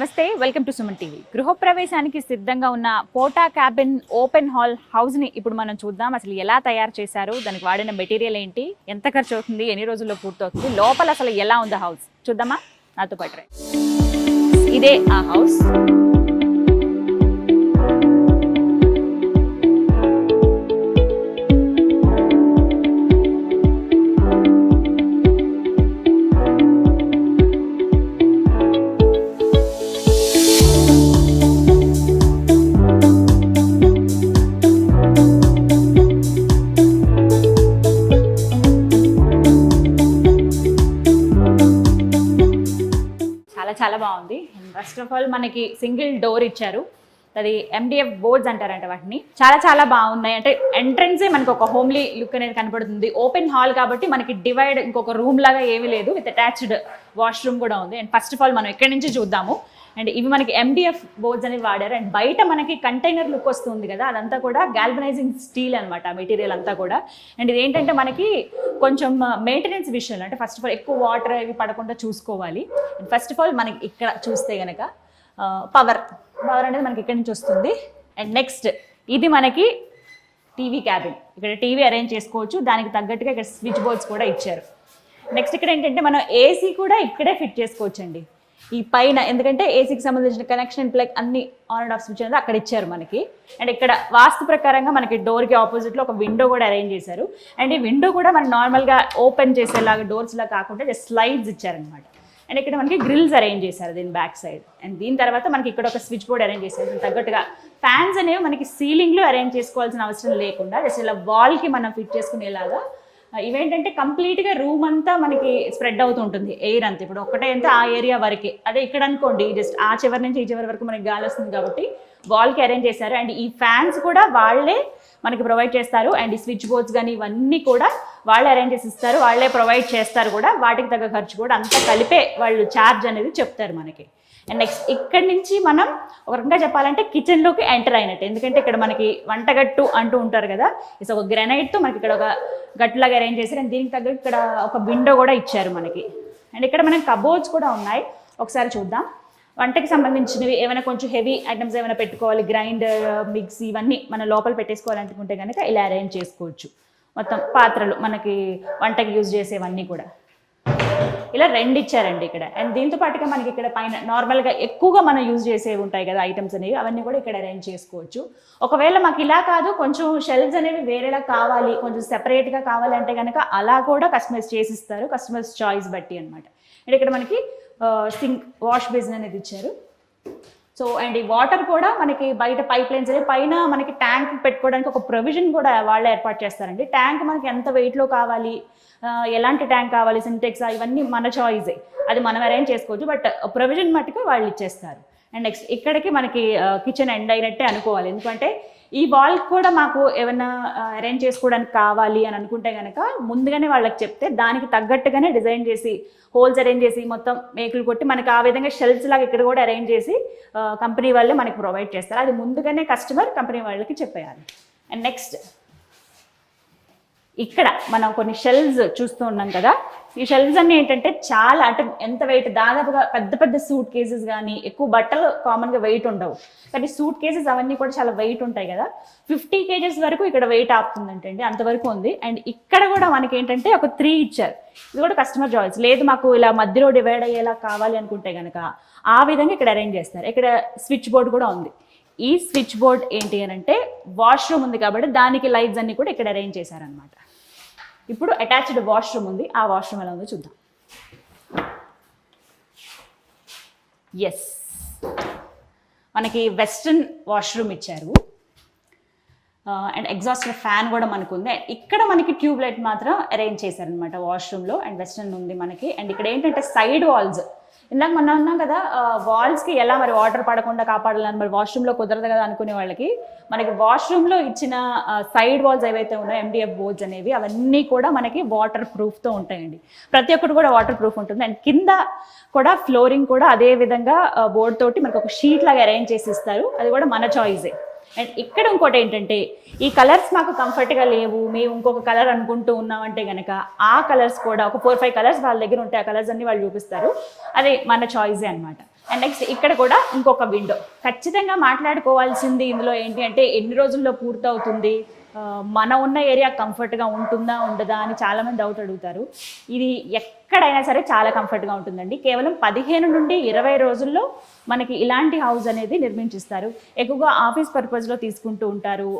నమస్తే, welcome to Suman TV. గృహప్రవేశానికి సిద్ధంగా ఉన్న పోటా క్యాబిన్ ఓపెన్ హాల్ హౌస్ని ఇప్పుడు మనం చూద్దాం. అసలు ఎలా తయారు చేశారు, దానికి వాడిన మెటీరియల్ ఏంటి, ఎంత ఖర్చు అవుతుంది, ఎన్ని రోజుల్లో పూర్తవుతుంది, లోపల అసలు ఎలా ఉంది హౌస్ చూద్దామా? నాతో పాటు ఇదే ఆ హౌస్. చాలా బాగుంది. ఫస్ట్ ఆఫ్ ఆల్ మనకి సింగిల్ డోర్ ఇచ్చారు, అది MDF బోర్డ్స్ అంటారంట వాటిని. చాలా బాగున్నాయి. అంటే ఎంట్రన్సే మనకి ఒక హోమ్లీ లుక్ అనేది కనపడుతుంది. ఓపెన్ హాల్ కాబట్టి మనకి డివైడ్ ఇంకొక రూమ్ లాగా ఏమీ లేదు, విత్ అటాచ్డ్ వాష్రూమ్ కూడా ఉంది. అండ్ ఫస్ట్ ఆఫ్ ఆల్ మనం ఎక్కడి నుంచి చూద్దాము. అండ్ ఇవి మనకి MDF బోర్డ్స్ అనేవి వాడారు. అండ్ బయట మనకి కంటైనర్ లుక్ వస్తుంది కదా, అదంతా కూడా గాల్వనైజింగ్ స్టీల్ అనమాట మెటీరియల్ అంతా కూడా. అండ్ ఇది ఏంటంటే మనకి కొంచెం మెయింటెనెన్స్ విషయంలో, అంటే ఫస్ట్ ఆఫ్ ఆల్ ఎక్కువ వాటర్ అవి పడకుండా చూసుకోవాలి. అండ్ ఫస్ట్ ఆఫ్ ఆల్ మనకి ఇక్కడ చూస్తే కనుక పవర్ అనేది మనకి ఇక్కడి నుంచి వస్తుంది. అండ్ నెక్స్ట్ ఇది మనకి టీవీ క్యాబిన్, ఇక్కడ టీవీ అరేంజ్ చేసుకోవచ్చు, దానికి తగ్గట్టుగా ఇక్కడ స్విచ్ బోర్డ్స్ కూడా ఇచ్చారు. నెక్స్ట్ ఇక్కడ ఏంటంటే మనం AC కూడా ఇక్కడే ఫిట్ చేసుకోవచ్చు అండి, ఈ పైన. ఎందుకంటే ఏసీకి సంబంధించిన కనెక్షన్ ప్లగ్ అన్ని ఆన్ అండ్ ఆఫ్ స్విచ్ అనేది అక్కడ ఇచ్చారు మనకి. అండ్ ఇక్కడ వాస్తు ప్రకారంగా మనకి డోర్కి ఆపోజిట్లో ఒక విండో కూడా అరేంజ్ చేశారు. అండ్ ఈ విండో కూడా మనం నార్మల్గా ఓపెన్ చేసేలాగా డోర్స్లా కాకుండా జస్ట్ స్లైడ్స్ ఇచ్చారనమాట. అండ్ ఇక్కడ మనకి గ్రిల్స్ అరేంజ్ చేశారు దీని బ్యాక్ సైడ్. అండ్ దీని తర్వాత మనకి ఇక్కడ ఒక స్విచ్ బోర్డ్ అరేంజ్ చేశారు. దీనికి తగ్గట్టుగా ఫ్యాన్స్ అనేవి మనకి సీలింగ్లో అరేంజ్ చేసుకోవాల్సిన అవసరం లేకుండా జస్ట్ ఇలా వాల్కి మనం ఫిట్ చేసుకునేలాగా. ఇవేంటంటే కంప్లీట్గా రూమ్ అంతా మనకి స్ప్రెడ్ అవుతూ ఉంటుంది ఎయిర్ అంతా. ఇప్పుడు ఒకటే అంతా ఆ ఏరియా వరకే, అదే ఇక్కడ అనుకోండి జస్ట్ ఆ చివరి నుంచి ఈ చివరి వరకు మనకి గాలి వస్తుంది కాబట్టి వాల్కి అరేంజ్ చేశారు. అండ్ ఈ ఫ్యాన్స్ కూడా వాళ్ళే మనకి ప్రొవైడ్ చేస్తారు. అండ్ ఈ స్విచ్ బోర్డ్స్ కానీ ఇవన్నీ కూడా వాళ్ళే అరేంజ్ చేసి ఇస్తారు, వాళ్ళే ప్రొవైడ్ చేస్తారు కూడా. వాటికి తగ్గ ఖర్చు కూడా అంతా కలిపే వాళ్ళు ఛార్జ్ అనేది చెప్తారు మనకి. అండ్ నెక్స్ట్ ఇక్కడి నుంచి మనం ఒక రకంగా చెప్పాలంటే కిచెన్లోకి ఎంటర్ అయినట్టు. ఎందుకంటే ఇక్కడ మనకి వంటగట్టు అంటూ ఉంటారు కదా, ఇట్స్ ఒక గ్రానైట్తో మనకి ఇక్కడ ఒక గట్టులాగా అరేంజ్ చేశారు. అండ్ దీనికి తగ్గ ఇక్కడ ఒక విండో కూడా ఇచ్చారు మనకి. అండ్ ఇక్కడ మనకి కబోర్డ్స్ కూడా ఉన్నాయి, ఒకసారి చూద్దాం. వంటకి సంబంధించినవి ఏమైనా కొంచెం హెవీ ఐటమ్స్ ఏమైనా పెట్టుకోవాలి, గ్రైండర్, మిక్సీ ఇవన్నీ మన లోపల పెట్టేసుకోవాలనుకుంటే కనుక ఇలా అరేంజ్ చేసుకోవచ్చు. మొత్తం పాత్రలు మనకి వంటకి యూజ్ చేసేవన్నీ కూడా ఇలా రెండు ఇచ్చారండి ఇక్కడ. అండ్ దీంతో పాటుగా మనకి ఇక్కడ పైన నార్మల్గా ఎక్కువగా మనం యూజ్ చేసేవి ఉంటాయి కదా ఐటమ్స్ అనేవి, అవన్నీ కూడా ఇక్కడ అరేంజ్ చేసుకోవచ్చు. ఒకవేళ మాకు ఇలా కాదు, కొంచెం షెల్ఫ్స్ అనేవి వేరేలా కావాలి, కొంచెం సెపరేట్గా కావాలంటే కనుక అలా కూడా కస్టమైజ్ చేసిస్తారు, కస్టమర్స్ చాయిస్ బట్టి అనమాట. అండ్ ఇక్కడ మనకి సింక్, వాష్ బేసిన్ అనేది ఇచ్చారు. సో అండ్ ఈ వాటర్ కూడా మనకి బయట పైప్ లైన్స్ అనేవి, పైన మనకి ట్యాంక్ పెట్టుకోవడానికి ఒక ప్రొవిజన్ కూడా వాళ్ళే ఏర్పాటు చేస్తారండి. ట్యాంక్ మనకి ఎంత వెయిట్లో కావాలి, ఎలాంటి ట్యాంక్ కావాలి, సింటెక్స్, ఇవన్నీ మన చాయిసే, అది మనం అరేంజ్ చేసుకోవచ్చు. బట్ ప్రొవిజన్ మట్టుగా వాళ్ళు ఇచ్చేస్తారు. అండ్ నెక్స్ట్ ఇక్కడికి మనకి కిచెన్ ఎండ్ అయినట్టే అనుకోవాలి. ఎందుకంటే ఈ వాల్ కూడా మాకు ఏమైనా అరేంజ్ చేసుకోవడానికి కావాలి అని అనుకుంటే కనుక ముందుగానే వాళ్ళకి చెప్తే దానికి తగ్గట్టుగానే డిజైన్ చేసి హోల్స్ అరేంజ్ చేసి మొత్తం మేకులు కొట్టి మనకి ఆ విధంగా షెల్ఫ్స్ లాగా ఇక్కడ కూడా అరేంజ్ చేసి కంపెనీ వాళ్ళే మనకి ప్రొవైడ్ చేస్తారు. అది ముందుగానే కస్టమర్ కంపెనీ వాళ్ళకి చెప్పేయాలి. అండ్ నెక్స్ట్ ఇక్కడ మనం కొన్ని షెల్ఫ్స్ చూస్తూ ఉన్నాం కదా, ఈ షెల్ఫ్స్ అన్నీ ఏంటంటే చాలా, అంటే ఎంత వెయిట్, దాదాపుగా పెద్ద సూట్ కేసెస్ కానీ, ఎక్కువ బట్టలు కామన్గా వెయిట్ ఉండవు కానీ సూట్ కేసెస్ అవన్నీ కూడా చాలా వెయిట్ ఉంటాయి కదా, 50 kgs వరకు ఇక్కడ వెయిట్ ఆపుతుందంటండి, అంతవరకు ఉంది. అండ్ ఇక్కడ కూడా మనకి ఏంటంటే ఒక 3 ఇచ్చారు, ఇది కూడా కస్టమర్ చాయిస్. లేదు మాకు ఇలా మధ్యలో డివైడ్ అయ్యేలా కావాలి అనుకుంటే కనుక ఆ విధంగా ఇక్కడ అరేంజ్ చేస్తారు. ఇక్కడ స్విచ్ బోర్డ్ కూడా ఉంది. ఈ స్విచ్ బోర్డ్ ఏంటి అని అంటే వాష్రూమ్ ఉంది కాబట్టి దానికి లైట్స్ అన్ని కూడా ఇక్కడ అరేంజ్ చేశారనమాట. ఇప్పుడు అటాచ్డ్ వాష్రూమ్ ఉంది, ఆ వాష్రూమ్ ఎలా ఉందో చూద్దాం. ఎస్, మనకి వెస్ట్రన్ వాష్రూమ్ ఇచ్చారు. అండ్ ఎగ్జాస్ట్ ఫ్యాన్ కూడా మనకు ఉంది. ఇక్కడ మనకి ట్యూబ్ లైట్ మాత్రం అరేంజ్ చేశారనమాట వాష్రూమ్లో. అండ్ వెస్ట్రన్ ఉంది మనకి. అండ్ ఇక్కడ ఏంటంటే సైడ్ వాల్స్, ఇందాక మనం అన్నాం కదా వాల్స్కి ఎలా మరి వాటర్ పడకుండా కాపాడాలని, మరి వాష్రూమ్లో కుదరదు కదా అనుకునే వాళ్ళకి మనకి వాష్రూమ్లో ఇచ్చిన సైడ్ వాల్స్ ఏవైతే ఉన్నాయో MDF బోర్డ్స్ అనేవి, అవన్నీ కూడా మనకి వాటర్ ప్రూఫ్తో ఉంటాయండి. ప్రతి ఒక్కటి కూడా వాటర్ ప్రూఫ్ ఉంటుంది. అండ్ కింద కూడా ఫ్లోరింగ్ కూడా అదే విధంగా బోర్డ్ తోటి మనకు ఒక షీట్ లాగా అరేంజ్ చేసి ఇస్తారు, అది కూడా మన చాయిసే. అండ్ ఇక్కడ ఇంకోటి ఏంటంటే ఈ కలర్స్ మాకు కంఫర్ట్గా లేవు, మేము ఇంకొక కలర్ అనుకుంటూ ఉన్నామంటే కనుక ఆ కలర్స్ కూడా ఒక 4-5 కలర్స్ వాళ్ళ దగ్గర ఉంటాయి, ఆ కలర్స్ అన్ని వాళ్ళు చూపిస్తారు, అది మన చాయిసే అనమాట. అండ్ నెక్స్ట్ ఇక్కడ కూడా ఇంకొక విండో. ఖచ్చితంగా మాట్లాడుకోవాల్సింది ఇందులో ఏంటి అంటే ఎన్ని రోజుల్లో పూర్తవుతుంది, మన ఉన్న ఏరియా కంఫర్ట్గా ఉంటుందా ఉండదా అని చాలామంది డౌట్ అడుగుతారు. ఇది ఎక్కడైనా సరే చాలా కంఫర్ట్గా ఉంటుందండి. కేవలం 15 నుండి 20 రోజుల్లో మనకి ఇలాంటి హౌస్ అనేది నిర్మించిస్తారు. ఎక్కువగా ఆఫీస్ పర్పస్లో తీసుకుంటూ ఉంటారు,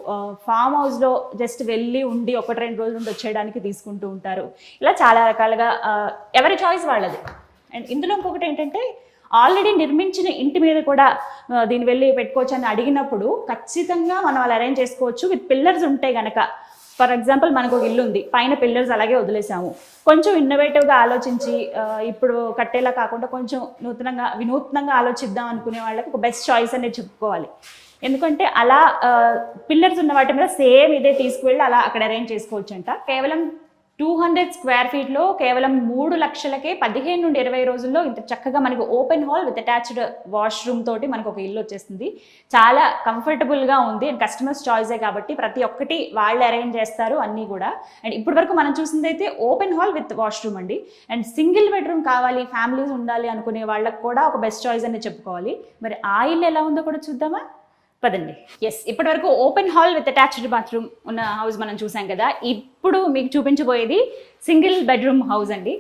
ఫామ్ హౌస్లో జస్ట్ వెళ్ళి ఉండి 1-2 రోజుల నుండి వచ్చేయడానికి తీసుకుంటూ ఉంటారు. ఇలా చాలా రకాలుగా ఎవరి చాయిస్ వాళ్ళది. అండ్ ఇందులో ఇంకొకటి ఏంటంటే ఆల్రెడీ నిర్మించిన ఇంటి మీద కూడా దీన్ని వెళ్ళి పెట్టుకోవచ్చు అని అడిగినప్పుడు ఖచ్చితంగా మనం అలా అరేంజ్ చేసుకోవచ్చు విత్ పిల్లర్స్ ఉంటే కనుక. ఫర్ ఎగ్జాంపుల్ మనకు ఒక ఇల్లు ఉంది, పైన పిల్లర్స్ అలాగే వదిలేసాము, కొంచెం ఇన్నోవేటివ్గా ఆలోచించి ఇప్పుడు కట్టేలా కాకుండా కొంచెం వినూత్నంగా ఆలోచిద్దాం అనుకునే వాళ్ళకి ఒక బెస్ట్ చాయిస్ అనేది చెప్పుకోవాలి. ఎందుకంటే అలా పిల్లర్స్ ఉన్న వాటి మీద సేమ్ ఇదే తీసుకువెళ్ళి అలా అక్కడ అరేంజ్ చేసుకోవచ్చు అంట. కేవలం 200 స్క్వేర్ ఫీట్లో కేవలం 3 లక్షలకే 15 నుండి 20 రోజుల్లో ఇంత చక్కగా మనకి open hall with attached washroom తోటి మనకు ఒక ఇల్లు వచ్చేస్తుంది. చాలా కంఫర్టబుల్గా ఉంది అండ్ కస్టమర్స్ చాయిసే కాబట్టి ప్రతి ఒక్కటి వాళ్ళు అరేంజ్ చేస్తారు అన్నీ కూడా. అండ్ ఇప్పటి వరకు మనం చూసింది అయితే ఓపెన్ హాల్ విత్ వాష్రూమ్ అండి. అండ్ సింగిల్ బెడ్రూమ్ కావాలి, ఫ్యామిలీస్ ఉండాలి అనుకునే వాళ్ళకి కూడా ఒక బెస్ట్ చాయిస్ అనేది చెప్పుకోవాలి. మరి ఆ ఇల్లు ఎలా ఉందో కూడా చూద్దామా, పదండి. ఎస్, ఇప్పటి వరకు open hall with attached bathroom ఉన్న హౌస్ మనం చూసాం కదా. ఇప్పుడు మీకు చూపించబోయేది సింగిల్ బెడ్రూమ్ హౌస్ అండి.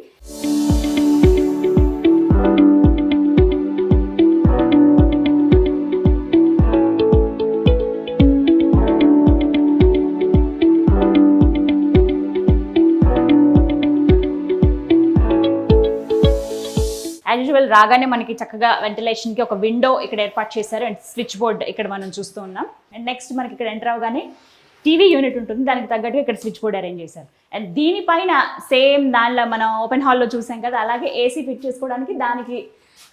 యాజ్ యూజువల్ రాగానే మనకి చక్కగా వెంటిలేషన్కి ఒక విండో ఇక్కడ ఏర్పాటు చేశారు అండ్ స్విచ్ బోర్డ్ ఇక్కడ మనం చూస్తూ ఉన్నాం. అండ్ నెక్స్ట్ మనకి ఇక్కడ ఎంటర్ అవగానే టీవీ యూనిట్ ఉంటుంది, దానికి తగ్గట్టుగా ఇక్కడ స్విచ్ బోర్డ్ అరేంజ్ చేశారు. అండ్ దీనిపైన సేమ్ దానిలో మనం ఓపెన్ హాల్లో చూసాం కదా అలాగే ఏసీ ఫిట్ చేసుకోవడానికి దానికి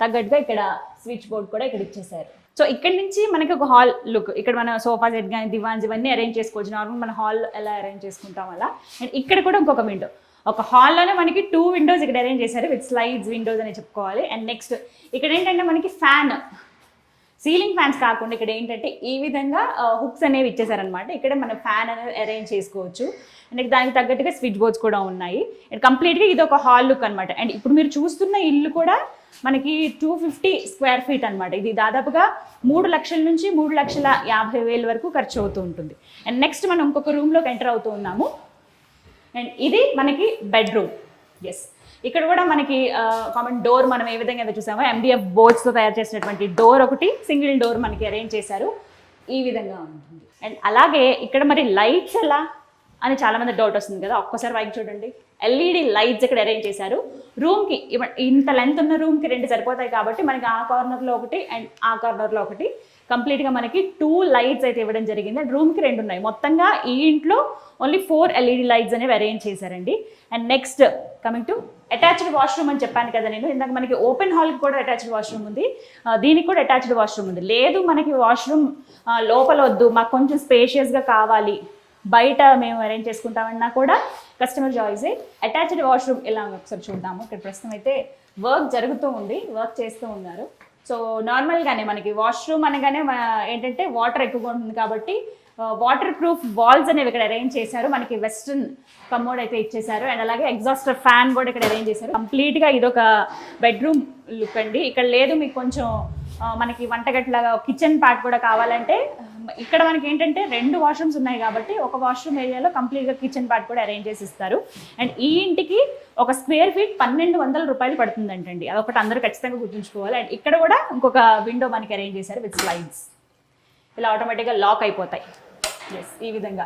తగ్గట్టుగా ఇక్కడ స్విచ్ బోర్డ్ కూడా ఇక్కడ ఇచ్చేసారు. సో ఇక్కడ నుంచి మనకి ఒక హాల్ లుక్, ఇక్కడ మన సోఫా సెట్ కానీ దివాన్స్ ఇవన్నీ అరేంజ్ చేసుకోవచ్చు. నార్మల్ మన హాల్ ఎలా అరేంజ్ చేసుకుంటాం అలా. అండ్ ఇక్కడ కూడా ఇంకొక విండో, ఒక హాల్లోనే మనకి 2 విండోస్ ఇక్కడ అరేంజ్ చేశారు విత్ స్లైడ్స్ విండోస్ అని చెప్పుకోవాలి. అండ్ నెక్స్ట్ ఇక్కడ ఏంటంటే మనకి ఫ్యాన్, సీలింగ్ ఫ్యాన్స్ కాకుండా ఇక్కడ ఏంటంటే ఈ విధంగా హుక్స్ అనేవి ఇచ్చేసారనమాట. ఇక్కడ మనం ఫ్యాన్ అనేది అరేంజ్ చేసుకోవచ్చు. అండ్ దానికి తగ్గట్టుగా స్విచ్ బోర్డ్స్ కూడా ఉన్నాయి. అండ్ కంప్లీట్గా ఇది ఒక హాల్ లుక్ అనమాట. అండ్ ఇప్పుడు మీరు చూస్తున్న ఇల్లు కూడా మనకి 250 స్క్వేర్ ఫీట్ అనమాట. ఇది దాదాపుగా 3 లక్షల నుంచి 3,50,000 వరకు ఖర్చు అవుతూ ఉంటుంది. అండ్ నెక్స్ట్ మనం ఇంకొక రూమ్లోకి ఎంటర్ అవుతూ ఉన్నాము. అండ్ ఇది మనకి బెడ్రూమ్. ఎస్, ఇక్కడ కూడా మనకి కామన్ డోర్ మనం ఏ విధంగా అయితే చూసామో MDF బోర్డ్స్తో తయారు చేసినటువంటి డోర్ ఒకటి సింగిల్ డోర్ మనకి అరేంజ్ చేశారు. ఈ విధంగా ఉంటుంది. అండ్ అలాగే ఇక్కడ మరి లైట్స్ ఎలా అని చాలామంది డౌట్ వస్తుంది కదా, ఒక్కసారి వైపు చూడండి. LED లైట్స్ ఇక్కడ అరేంజ్ చేశారు. రూమ్కి ఇంత లెంత్ ఉన్న రూమ్కి 2 సరిపోతాయి కాబట్టి మనకి ఆ కార్నర్లో ఒకటి అండ్ ఆ కార్నర్లో ఒకటి కంప్లీట్గా మనకి 2 లైట్స్ అయితే ఇవ్వడం జరిగింది. అండ్ రూమ్కి 2 ఉన్నాయి. మొత్తంగా ఈ ఇంట్లో ఓన్లీ 4 LED లైట్స్ అనేవి అరేంజ్ చేశారండి. And next coming to attached washroom అని చెప్పాను కదా నేను ఇందాక, మనకి ఓపెన్ హాల్కి కూడా అటాచ్డ్ వాష్రూమ్ ఉంది, దీనికి కూడా అటాచ్డ్ వాష్రూమ్ ఉంది. లేదు మనకి వాష్రూమ్ లోపల వద్దు, మాకు కొంచెం స్పేషియస్గా కావాలి, బయట మేము అరేంజ్ చేసుకుంటామన్నా కూడా కస్టమర్ చాయిసే. అటాచ్డ్ వాష్రూమ్ ఎలా ఒకసారి చూద్దాము. ఇక్కడ ప్రస్తుతం అయితే వర్క్ జరుగుతూ ఉంది, వర్క్ చేస్తూ ఉన్నారు. సో నార్మల్గానే మనకి వాష్రూమ్ అనగానే ఏంటంటే వాటర్ ఎక్కువగా ఉంటుంది కాబట్టి వాటర్ ప్రూఫ్ వాల్స్ అనేవి ఇక్కడ అరేంజ్ చేశారు. మనకి వెస్ట్రన్ కమోడ్ అయితే ఇచ్చేసారు. అండ్ అలాగే ఎగ్జాస్టర్ ఫ్యాన్ కూడా ఇక్కడ అరేంజ్ చేశారు. కంప్లీట్గా ఇదొక బెడ్రూమ్ లుక్ అండి. ఇక్కడ లేదు మీకు కొంచెం మనకి వంటగట్లాగా కిచెన్ పార్ట్ కూడా కావాలంటే ఇక్కడ మనకి ఏంటంటే 2 వాష్రూమ్స్ ఉన్నాయి కాబట్టి ఒక వాష్రూమ్ ఏరియాలో కంప్లీట్గా కిచెన్ పార్ట్ కూడా అరేంజ్ చేసి ఇస్తారు. అండ్ ఈ ఇంటికి ఒక స్క్వేర్ ఫీట్ 1,200 రూపాయలు పడుతుందంటండి. అదొకటి అందరూ ఖచ్చితంగా గుర్తుంచుకోవాలి. అండ్ ఇక్కడ కూడా ఇంకొక విండో మనకి అరేంజ్ చేశారు విత్ స్లైడ్స్, ఇలా ఆటోమేటిక్గా లాక్ అయిపోతాయి. ఎస్, ఈ విధంగా.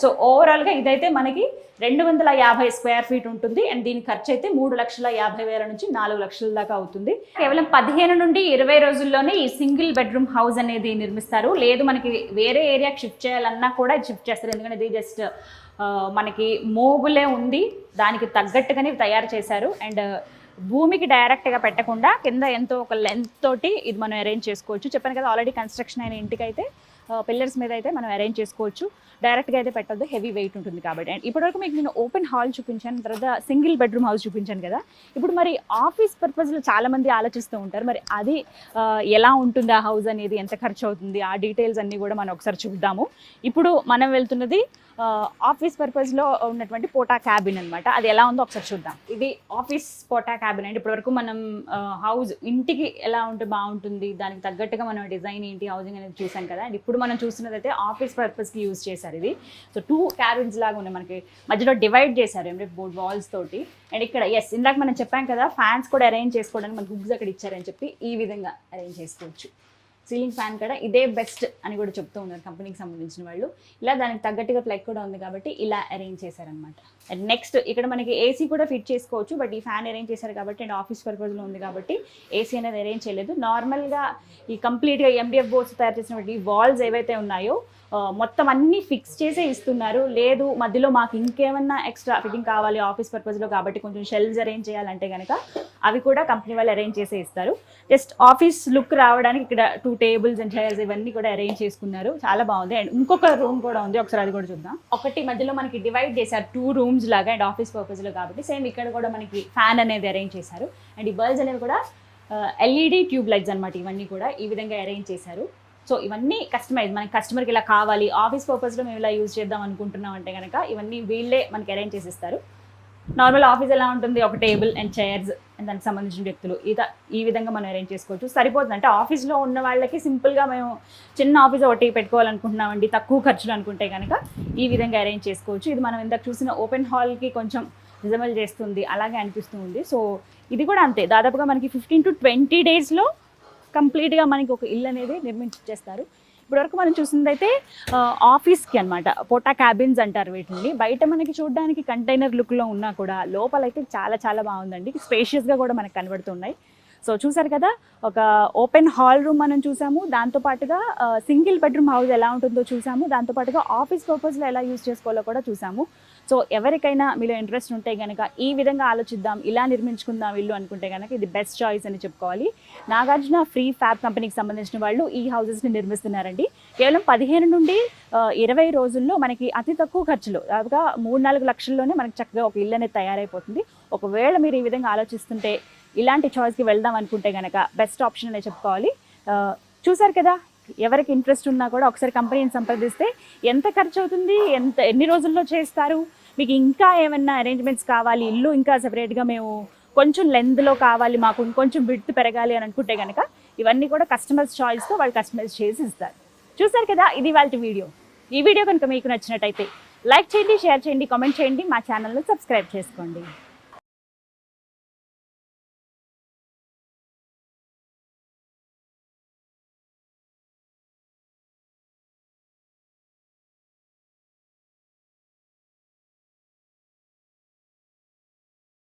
సో ఓవరాల్గా ఇదైతే మనకి 250 స్క్వేర్ ఫీట్ ఉంటుంది. అండ్ దీని ఖర్చు అయితే 3,50,000 నుంచి 4 లక్షల దాకా అవుతుంది. కేవలం 15 నుండి 20 రోజుల్లోనే ఈ సింగిల్ బెడ్రూమ్ హౌస్ అనేది నిర్మిస్తారు. లేదు మనకి వేరే ఏరియాకి షిఫ్ట్ చేయాలన్నా కూడా షిఫ్ట్ చేస్తారు. ఎందుకంటే ఇది జస్ట్ మనకి మూవబులే ఉంది, దానికి తగ్గట్టుగానే తయారు చేశారు. అండ్ భూమికి డైరెక్ట్గా పెట్టకుండా కింద ఎంతో ఒక లెంత్ తోటి ఇది మనం అరేంజ్ చేసుకోవచ్చు. చెప్పాను కదా ఆల్రెడీ కన్స్ట్రక్షన్ అయిన ఇంటికి అయితే పిల్లర్స్ మీద అయితే మనం అరేంజ్ చేసుకోవచ్చు. డైరెక్ట్గా అయితే పెట్టద్దు, హెవీ వెయిట్ ఉంటుంది కాబట్టి. అండ్ ఇప్పటివరకు మీకు నేను ఓపెన్ హాల్ చూపించాను, తర్వాత సింగిల్ బెడ్రూమ్ హౌస్ చూపించాను కదా. ఇప్పుడు మరి ఆఫీస్ పర్పస్లో చాలామంది ఆలోచిస్తూ ఉంటారు, మరి అది ఎలా ఉంటుంది ఆ హౌస్ అనేది, ఎంత ఖర్చు అవుతుంది, ఆ డీటెయిల్స్ అన్నీ కూడా మనం ఒకసారి చూద్దాము. ఇప్పుడు మనం వెళ్తున్నది ఆఫీస్ పర్పస్లో ఉన్నటువంటి పోటా క్యాబిన్ అనమాట. అది ఎలా ఉందో ఒకసారి చూద్దాం. ఇది ఆఫీస్ పోటా క్యాబిన్ అండి. ఇప్పటివరకు మనం హౌస్ ఇంటికి ఎలా ఉంటే బాగుంటుంది, దానికి తగ్గట్టుగా మనం డిజైన్ ఏంటి, హౌసింగ్ అనేది చూసాం కదా. అండ్ ఇప్పుడు మనం చూస్తున్నది అయితే ఆఫీస్ పర్పస్కి యూజ్ చేశారు ఇది. సో 2 క్యాబిన్స్ లాగా ఉన్నాయి, మనకి మధ్యలో డివైడ్ చేశారు ఎంబ్రిక్ బోర్డ్ వాల్స్ తోటి. అండ్ ఇక్కడ ఇందాక మనం చెప్పాం కదా, ఫ్యాన్స్ కూడా అరేంజ్ చేసుకోవడానికి మనకి హుక్స్ అక్కడ ఇచ్చారని చెప్పి ఈ విధంగా అరేంజ్ చేసుకోవచ్చు. సీలింగ్ ఫ్యాన్ కూడా ఇదే బెస్ట్ అని కూడా చెప్తూ ఉన్నారు కంపెనీకి సంబంధించిన వాళ్ళు. ఇలా దానికి తగ్గట్టుగా ప్లగ్ కూడా ఉంది కాబట్టి ఇలా అరేంజ్ చేశారనమాట. అండ్ నెక్స్ట్ ఇక్కడ మనకి ఏసీ కూడా ఫిట్ చేసుకోవచ్చు, బట్ ఈ ఫ్యాన్ అరేంజ్ చేశారు కాబట్టి అండ్ ఆఫీస్ పర్పస్లో ఉంది కాబట్టి ఏసీ అనేది అరేంజ్ చేయలేదు. నార్మల్గా ఈ కంప్లీట్గా ఎండిఎఫ్ బోర్డ్స్ తయారు చేసినటువంటి వాల్స్ ఏవైతే ఉన్నాయో మొత్తం అన్నీ ఫిక్స్ చేసే ఇస్తున్నారు. లేదు మధ్యలో మాకు ఇంకేమన్నా ఎక్స్ట్రా ఫిట్టింగ్ కావాలి ఆఫీస్ పర్పస్లో కాబట్టి కొంచెం షెల్వ్స్ అరేంజ్ చేయాలంటే కనుక అవి కూడా కంపెనీ వాళ్ళు అరేంజ్ చేసే ఇస్తారు. జస్ట్ ఆఫీస్ లుక్ రావడానికి ఇక్కడ 2 టేబుల్స్ అండ్ చైర్స్ ఇవన్నీ కూడా అరేంజ్ చేసుకున్నారు, చాలా బాగుంది. అండ్ ఇంకొక రూమ్ కూడా ఉంది, ఒకసారి అది కూడా చూద్దాం. ఒకటి మధ్యలో మనకి డివైడ్ చేశారు 2 రూమ్స్ లాగా అండ్ ఆఫీస్ పర్పస్లో కాబట్టి. సేమ్ ఇక్కడ కూడా మనకి ఫ్యాన్ అనేది అరేంజ్ చేశారు. అండ్ ఈ బల్బ్స్ అనేవి కూడా ఎల్ఈడి ట్యూబ్ లైట్స్ అనమాట. ఇవన్నీ కూడా ఈ విధంగా అరేంజ్ చేశారు. సో ఇవన్నీ కస్టమైజ్, మనకి కస్టమర్కి ఇలా కావాలి, ఆఫీస్ పర్పస్లో మేము ఇలా యూజ్ చేద్దాం అనుకుంటున్నాం అంటే కనుక ఇవన్నీ వీళ్ళే మనకి అరేంజ్ చేసిస్తారు. నార్మల్ ఆఫీస్ ఎలా ఉంటుంది, ఒక టేబుల్ అండ్ చైర్స్ అండ్ దానికి సంబంధించిన వ్యక్తులు ఈ విధంగా మనం అరేంజ్ చేసుకోవచ్చు. సరిపోతుంది. అంటే ఆఫీస్లో ఉన్న వాళ్ళకి సింపుల్గా మేము చిన్న ఆఫీస్ ఒకటి పెట్టుకోవాలనుకుంటున్నామండి, తక్కువ ఖర్చులు అనుకుంటే కనుక ఈ విధంగా అరేంజ్ చేసుకోవచ్చు. ఇది మనం ఇందాక చూసిన ఓపెన్ హాల్కి కొంచెం రిజమల్ చేస్తుంది, అలాగే అనిపిస్తుంది. సో ఇది కూడా అంతే, దాదాపుగా మనకి 15 to 20 డేస్లో కంప్లీట్గా మనకి ఒక ఇల్లు అనేది నిర్మించేస్తారు. ఇప్పటివరకు మనం చూసిందైతే ఆఫీస్కి అనమాట, పోటా క్యాబిన్స్ అంటారు వీటిని. బయట మనకి చూడడానికి కంటైనర్ లుక్లో ఉన్నా కూడా లోపలైతే చాలా చాలా బాగుందండి, స్పేషియస్గా కూడా మనకు కనబడుతున్నాయి. సో చూసారు కదా, ఒక ఓపెన్ హాల్ రూమ్ మనం చూసాము, దాంతోపాటుగా సింగిల్ బెడ్రూమ్ హౌస్ ఎలా ఉంటుందో చూసాము, దాంతోపాటుగా ఆఫీస్ పర్పస్లో ఎలా యూజ్ చేసుకోవాలో కూడా చూసాము. సో ఎవరికైనా మీలో ఇంట్రెస్ట్ ఉంటే కనుక ఈ విధంగా ఆలోచిద్దాం, ఇలా నిర్మించుకుందాం ఇల్లు అనుకుంటే కనుక ఇది బెస్ట్ చాయిస్ అని చెప్పుకోవాలి. నాగార్జున ఫ్రీ ఫ్యాబ్ కంపెనీకి సంబంధించిన వాళ్ళు ఈ హౌసెస్ని నిర్మిస్తున్నారండి. కేవలం 15 నుండి 20 రోజుల్లో మనకి అతి తక్కువ ఖర్చులో, దాదాపుగా 3-4 లక్షల్లోనే మనకి చక్కగా ఒక ఇల్లు అనేది తయారైపోతుంది. ఒకవేళ మీరు ఈ విధంగా ఆలోచిస్తుంటే, ఇలాంటి చాయిస్కి వెళ్దాం అనుకుంటే కనుక బెస్ట్ ఆప్షన్ అనే చెప్పుకోవాలి. చూసారు కదా, ఎవరికి ఇంట్రెస్ట్ ఉన్నా కూడా ఒకసారి కంపెనీని సంప్రదిస్తే ఎంత ఖర్చు అవుతుంది, ఎన్ని రోజుల్లో చేస్తారు, మీకు ఇంకా ఏమన్నా అరేంజ్మెంట్స్ కావాలి, ఇల్లు ఇంకా సెపరేట్గా మేము కొంచెం లెంత్లో కావాలి, మాకు ఇంకొంచెం విడ్త్ పెరగాలి అని అనుకుంటే కనుక ఇవన్నీ కూడా కస్టమర్స్ చాయిస్తో వాళ్ళు కస్టమైజ్ చేసి ఇస్తారు. చూసారు కదా, ఇది వాళ్ళ వీడియో. ఈ వీడియో కనుక మీకు నచ్చినట్టయితే లైక్ చేయండి, షేర్ చేయండి, కామెంట్ చేయండి, మా ఛానల్ని సబ్స్క్రైబ్ చేసుకోండి.